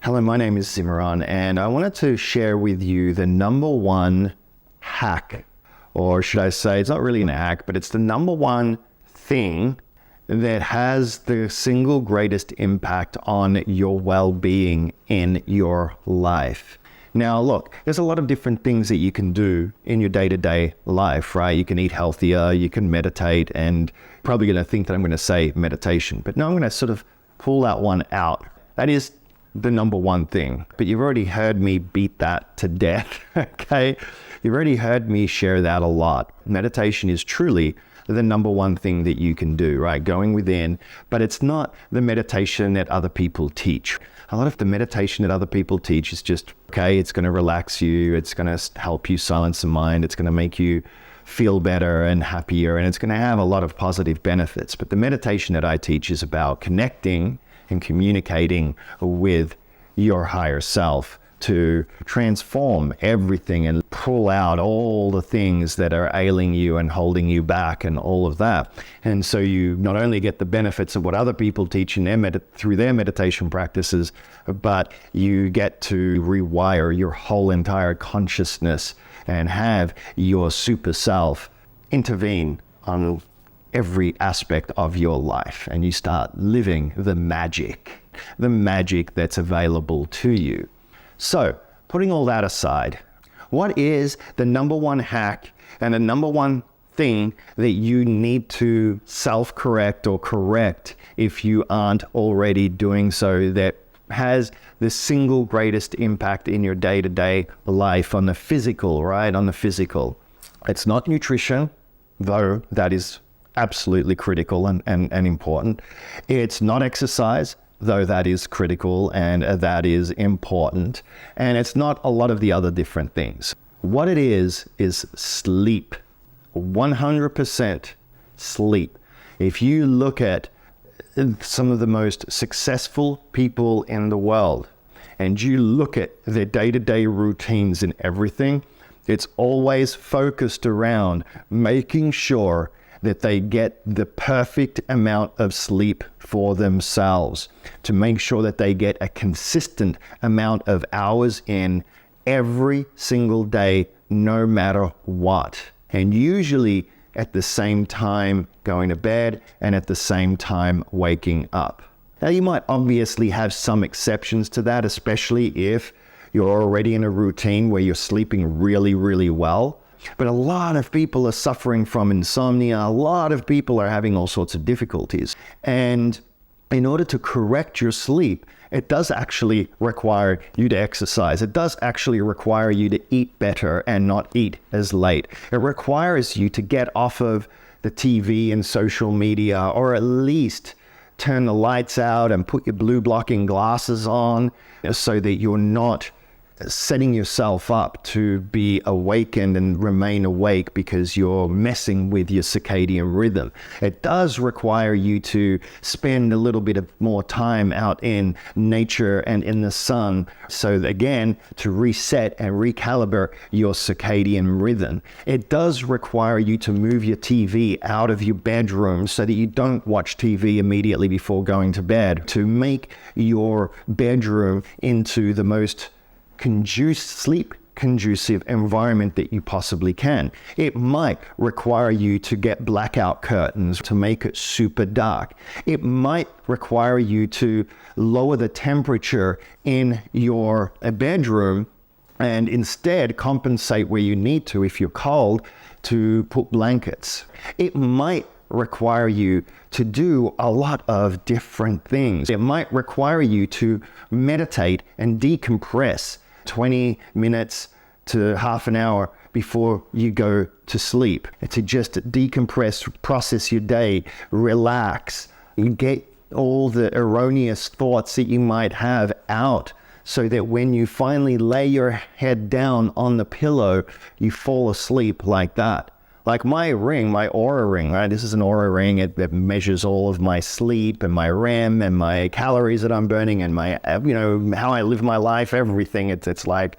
Hello, my name is Zimon, and I wanted to share with you the number one hack, or should I say, it's not really an hack, but it's the number one thing that has the single greatest impact on your well-being in your life. Now, look, there's a lot of different things that you can do in your day-to-day life, right? You can eat healthier, you can meditate, and probably going to think that I'm going to say meditation, but no, I'm going to sort of pull that one out. That is the number one thing, but you've already heard me beat that to death, okay? You've already heard me share that a lot. Meditation is truly the number one thing that you can do, right? Going within, but it's not the meditation that other people teach. A lot of the meditation that other people teach is just, okay, it's going to relax you, it's going to help you silence the mind, it's going to make you feel better and happier, and it's going to have a lot of positive benefits. But the meditation that I teach is about connecting and communicating with your higher self to transform everything and pull out all the things that are ailing you and holding you back and all of that. And so you not only get the benefits of what other people teach in their through their meditation practices, but you get to rewire your whole entire consciousness and have your super self intervene on every aspect of your life, and you start living the magic that's available to you. So, putting all that aside, what is the number one hack and the number one thing that you need to self-correct or correct if you aren't already doing so, that has the single greatest impact in your day-to-day life on the physical, right? On the physical. It's not nutrition, though that is absolutely critical and important. It's not exercise, though that is critical and that is important. And it's not a lot of the other different things. What it is sleep. 100% sleep. If you look at some of the most successful people in the world and you look at their day-to-day routines and everything, it's always focused around making sure that they get the perfect amount of sleep for themselves, to make sure that they get a consistent amount of hours in every single day, no matter what. And usually at the same time going to bed and at the same time waking up. Now, you might obviously have some exceptions to that, especially if you're already in a routine where you're sleeping really, really well. But a lot of people are suffering from insomnia. A lot of people are having all sorts of difficulties. And in order to correct your sleep, it does actually require you to exercise. It does actually require you to eat better and not eat as late. It requires you to get off of the TV and social media, or at least turn the lights out and put your blue blocking glasses on so that you're not setting yourself up to be awakened and remain awake because you're messing with your circadian rhythm. It does require you to spend a little bit of more time out in nature and in the sun, so again, to reset and recalibrate your circadian rhythm. It does require you to move your TV out of your bedroom so that you don't watch TV immediately before going to bed, to make your bedroom into the most sleep conducive environment that you possibly can. It might require you to get blackout curtains to make it super dark. It might require you to lower the temperature in your bedroom and instead compensate where you need to, if you're cold, to put blankets. It might require you to do a lot of different things. It might require you to meditate and decompress 20 minutes to half an hour before you go to sleep, to just decompress, process your day, relax, get all the erroneous thoughts that you might have out, so that when you finally lay your head down on the pillow, you fall asleep like that. Like my ring, my Aura ring, right? This is an Aura ring. It measures all of my sleep and my REM and my calories that I'm burning and my, how I live my life, everything. It's like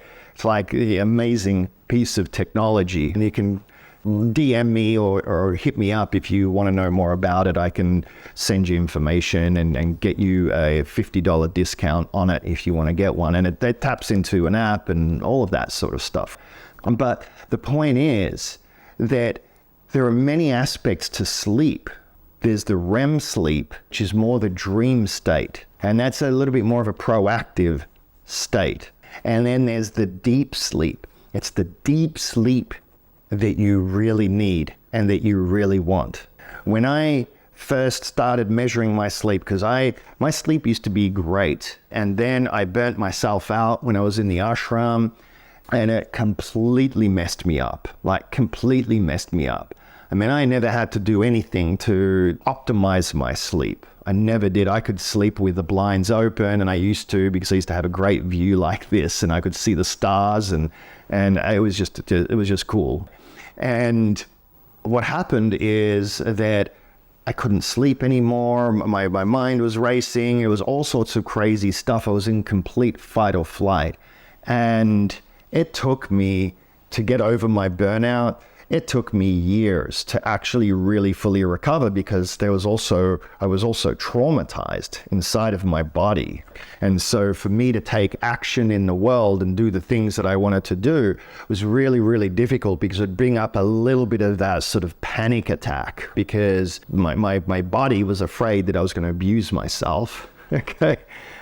the amazing piece of technology. And you can DM me or hit me up if you want to know more about it. I can send you information and get you a $50 discount on it if you want to get one. And it taps into an app and all of that sort of stuff. But the point is that there are many aspects to sleep. There's the REM sleep, which is more the dream state. And that's a little bit more of a proactive state. And then there's the deep sleep. It's the deep sleep that you really need and that you really want. When I first started measuring my sleep, because my sleep used to be great, and then I burnt myself out when I was in the ashram, and it completely messed me up, completely messed me up. I mean, I never had to do anything to optimize my sleep. I never did. I could sleep with the blinds open, and I used to, because I used to have a great view like this, and I could see the stars, and it was just cool. And what happened is that I couldn't sleep anymore. My mind was racing. It was all sorts of crazy stuff. I was in complete fight or flight. And it took me to get over my burnout. It took me years to actually really fully recover, because I was also traumatized inside of my body. And so for me to take action in the world and do the things that I wanted to do was really, really difficult, because it'd bring up a little bit of that sort of panic attack, because my body was afraid that I was going to abuse myself, okay,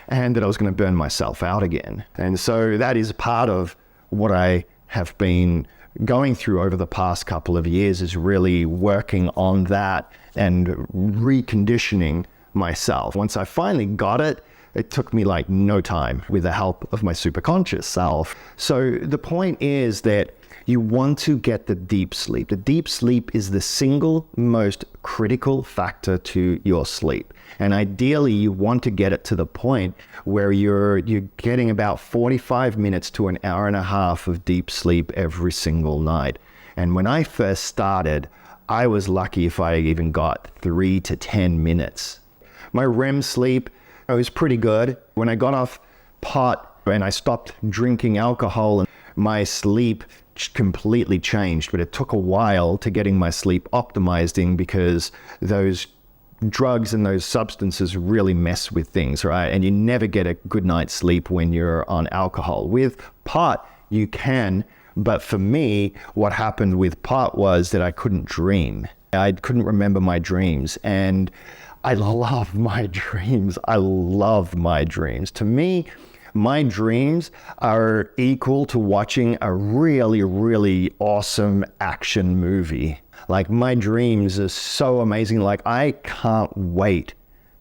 and that I was going to burn myself out again. And so that is part of what I have been going through over the past couple of years, is really working on that and reconditioning myself. Once I finally got it, it took me like no time with the help of my superconscious self. So the point is that you want to get the deep sleep. The deep sleep is the single most critical factor to your sleep. And ideally, you want to get it to the point where you're getting about 45 minutes to an hour and a half of deep sleep every single night. And when I first started, I was lucky if I even got 3 to 10 minutes. My REM sleep was pretty good. When I got off pot and I stopped drinking alcohol, and my sleep completely changed, but it took a while to getting my sleep optimizing, because those drugs and those substances really mess with things, right? And you never get a good night's sleep when you're on alcohol. With pot, you can, but for me, what happened with pot was that I couldn't dream. I couldn't remember my dreams, and I love my dreams. I love my dreams. To me, my dreams are equal to watching a really, really awesome action movie. Like, my dreams are so amazing. Like, I can't wait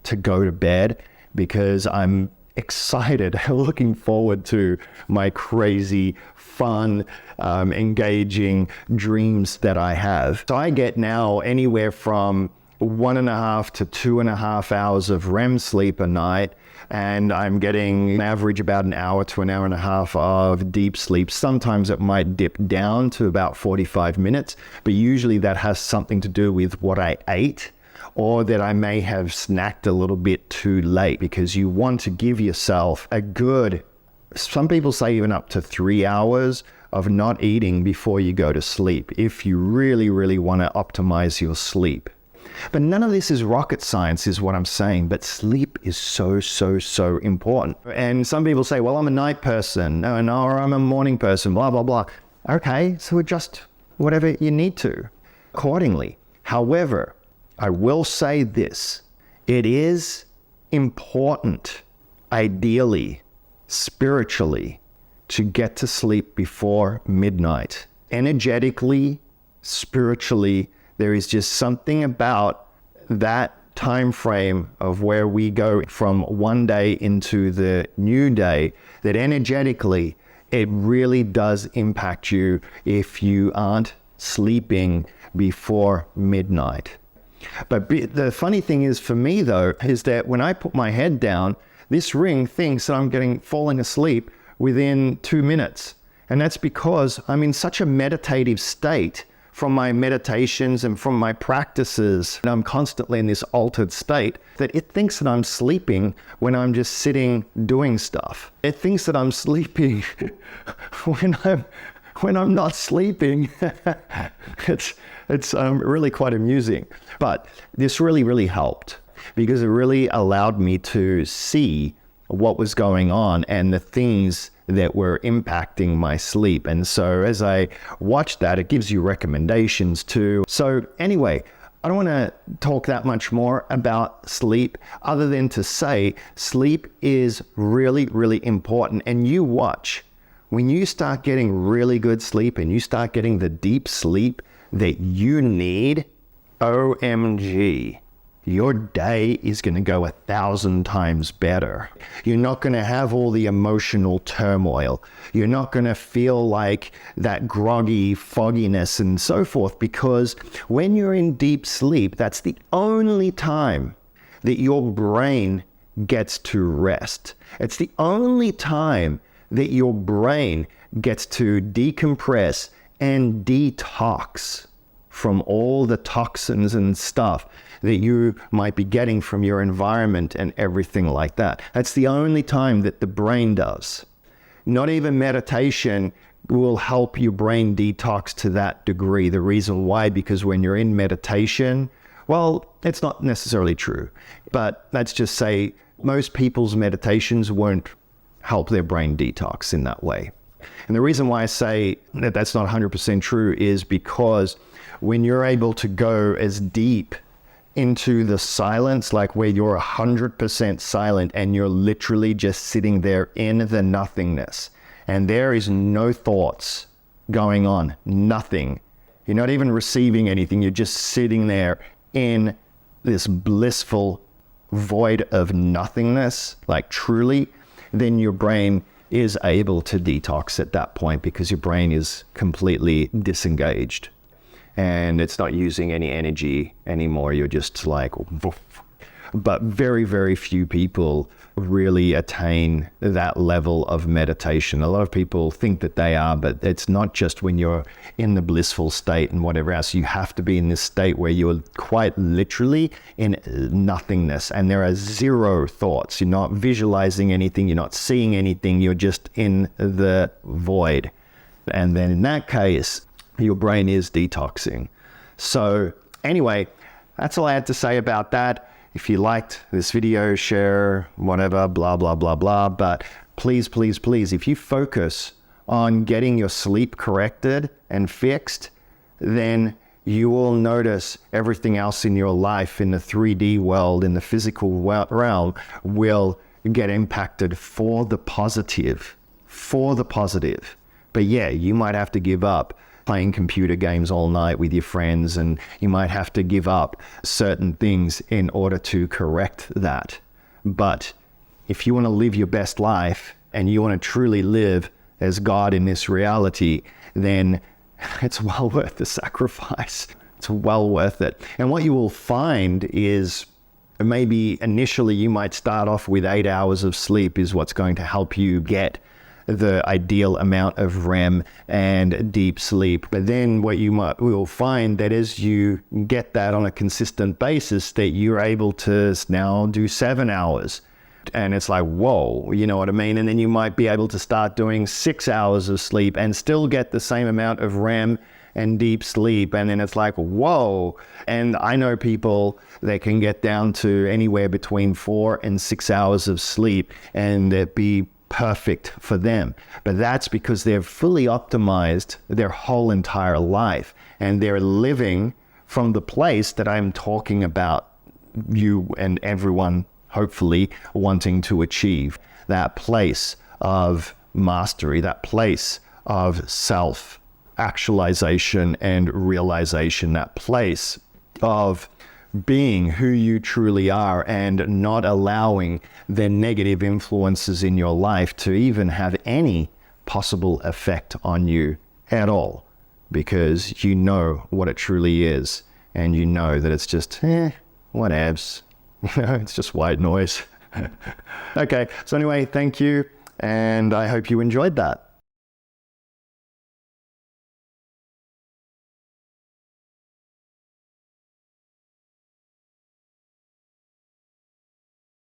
to go to bed, because I'm excited, looking forward to my crazy, fun, engaging dreams that I have. So I get now anywhere from 1.5 to 2.5 hours of REM sleep a night, and I'm getting an average about an hour to an hour and a half of deep sleep. Sometimes it might dip down to about 45 minutes, but usually that has something to do with what I ate, or that I may have snacked a little bit too late, because you want to give yourself a good, some people say even up to 3 hours of not eating before you go to sleep, if you really, really want to optimize your sleep. But none of this is rocket science, is what I'm saying. But sleep is so, so, so important. And some people say, well, I'm a night person, or I'm a morning person, blah, blah, blah. Okay, so adjust whatever you need to accordingly. However, I will say this. It is important, ideally, spiritually, to get to sleep before midnight. Energetically, spiritually, there is just something about that time frame of where we go from one day into the new day that energetically, it really does impact you if you aren't sleeping before midnight. But the funny thing is for me, though, is that when I put my head down, this ring thinks that I'm falling asleep within 2 minutes. And that's because I'm in such a meditative state from my meditations and from my practices. And I'm constantly in this altered state that it thinks that I'm sleeping when I'm just sitting doing stuff. It thinks that I'm sleeping when I'm when I'm not sleeping. It's really quite amusing. But this really helped because it really allowed me to see what was going on and the things that were impacting my sleep. And so as I watched that, it gives you recommendations too. So anyway, I don't want to talk that much more about sleep other than to say sleep is really important. And you watch, when you start getting really good sleep and you start getting the deep sleep that you need, OMG, your day is going to go 1,000 times better. You're not going to have all the emotional turmoil. You're not going to feel like that groggy fogginess and so forth, because when you're in deep sleep, that's the only time that your brain gets to rest. It's the only time that your brain gets to decompress and detox from all the toxins and stuff that you might be getting from your environment and everything like that. That's the only time that the brain does. Not even meditation will help your brain detox to that degree. The reason why, because when you're in meditation, well, it's not necessarily true, but let's just say most people's meditations won't help their brain detox in that way. And the reason why I say that that's not 100% true is because when you're able to go as deep into the silence, like where you're 100% silent and you're literally just sitting there in the nothingness, and there is no thoughts going on, nothing. You're not even receiving anything. You're just sitting there in this blissful void of nothingness, like truly, then your brain is able to detox at that point because your brain is completely disengaged and it's not using any energy anymore. You're just like, woof. But very few people really attain that level of meditation. A lot of people think that they are, but it's not just when you're in the blissful state and whatever else. You have to be in this state where you're quite literally in nothingness and there are zero thoughts. You're not visualizing anything. You're not seeing anything. You're just in the void. And then in that case, your brain is detoxing. So anyway, that's all I had to say about that. If you liked this video, share, whatever, blah, blah, blah, blah. But please, if you focus on getting your sleep corrected and fixed, then you will notice everything else in your life, in the 3D world, in the physical realm, will get impacted for the positive. But yeah, you might have to give up playing computer games all night with your friends, and you might have to give up certain things in order to correct that. But if you want to live your best life and you want to truly live as God in this reality, then it's well worth the sacrifice. It's well worth it. And what you will find is maybe initially you might start off with 8 hours of sleep is what's going to help you get the ideal amount of REM and deep sleep. But then what you will find that as you get that on a consistent basis, that you're able to now do 7 hours. And it's like, whoa, you know what I mean? And then you might be able to start doing 6 hours of sleep and still get the same amount of REM and deep sleep. And then it's like, whoa. And I know people that can get down to anywhere between 4 and 6 hours of sleep and it be perfect for them. But that's because they've fully optimized their whole entire life and they're living from the place that I'm talking about you and everyone hopefully wanting to achieve. That place of mastery, that place of self-actualization and realization, that place of being who you truly are and not allowing the negative influences in your life to even have any possible effect on you at all, because you know what it truly is and you know that it's just whatevs. It's just white noise. Okay, so anyway, thank you, and I hope you enjoyed that.